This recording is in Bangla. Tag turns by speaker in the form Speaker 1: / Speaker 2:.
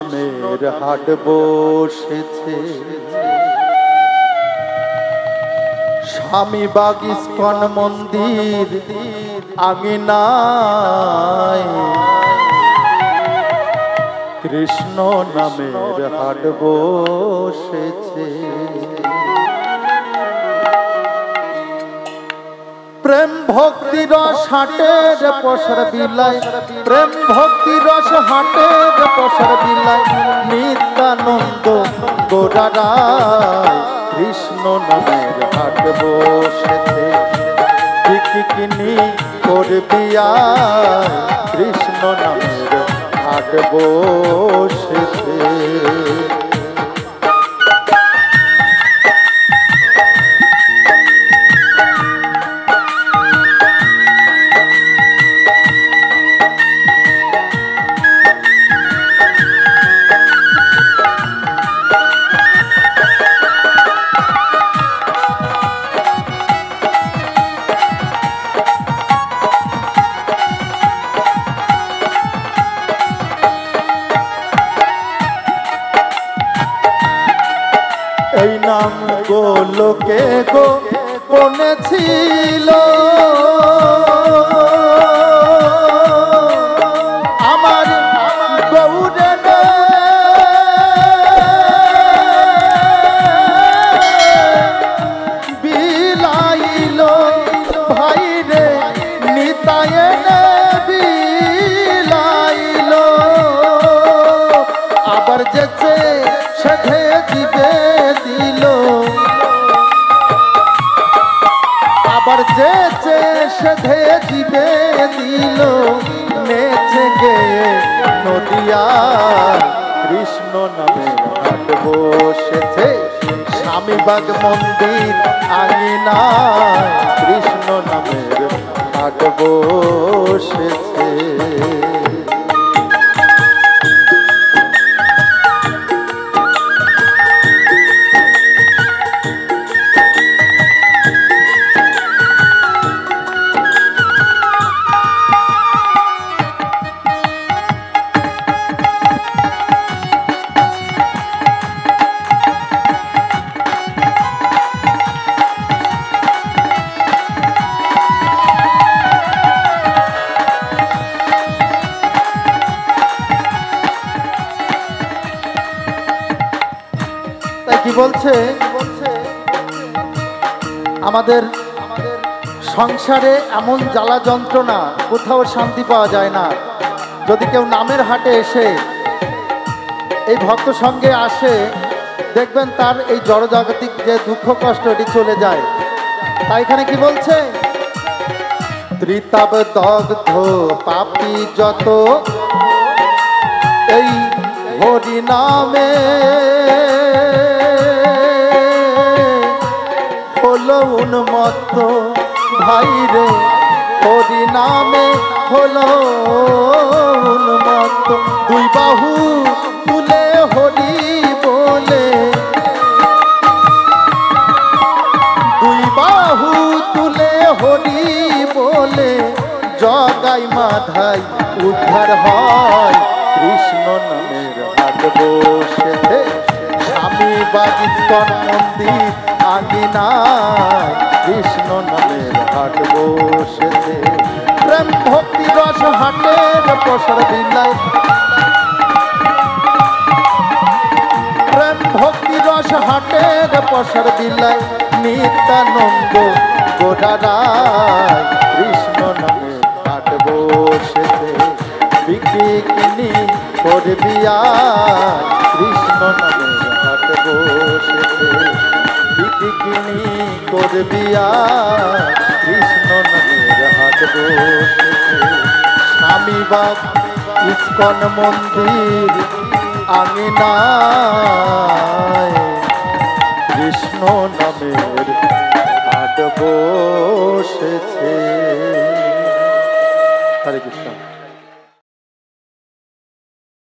Speaker 1: নামের হাট বসেছে। স্বামীবাগ ইস্কন মন্দির আঙিনায় কৃষ্ণ নামের হাট বসেছে। প্রেম ভক্তি রস হাটের পসর বিলায়, প্রেম ভক্তি রস হাটের পসর বিলায়, নিত্যানন্দ গোরারায় কৃষ্ণ নামের হাট বসেছে। বিকি কিনি করবি আয় কৃষ্ণ নামের হাট বসেছে। এই নাম গোলোকে গো কোনে ছিল, আমার গৌরে বিলাইল ভাইরে নিতায় বিলাইল। আবার যেছে সেধে দিবে দিল, আবার যেছে সেধে দিবে দিল। নেচে গে নদিয়া কৃষ্ণ নামের হাট বসেছে। স্বামীবাগ মন্দির আঙিনায় কৃষ্ণ নামের হাট বসেছে। কি বলছে, আমাদের সংসারে এমন জ্বালা যন্ত্রণা, কোথাও শান্তি পাওয়া যায় না। যদি কেউ নামের হাটে এসে এই ভক্ত সঙ্গে আসে, দেখবেন তার এই জড়জাগতিক যে দুঃখ কষ্ট এটি চলে যায়। তাই এখানে কি বলছে, ত্রিতাব দগ্ধ পাপী যত এই হরি নামে হলো উন্মত্ত ভাইরে, হরি নামে হলো উন্মত্ত। দুই বাহু তুলে হরি বলে, দুই বাহু তুলে হরি বলে, জগাই মাধাই উদ্ধার হয় কৃষ্ণ নামের হাট বসেছে। স্বামীবাগ ইস্কন মন্দির আঙিনায় কৃষ্ণ নামের হাট বসেছে। প্রেম ভক্তি রস হাটের পসর বিলায়, প্রেম ভক্তি রস হাটের পসর বিলায়, নিত্যানন্দ গোরারায় কৃষ্ণ নামের হাট বসেছে। বিকি কিনি করবি আয় কৃষ্ণ নামের হাট বসেছে। বিকি কিনি করবি আয় কৃষ্ণ নামের হাট বসেছে। স্বামীবাগ ইস্কন মন্দির আঙিনায়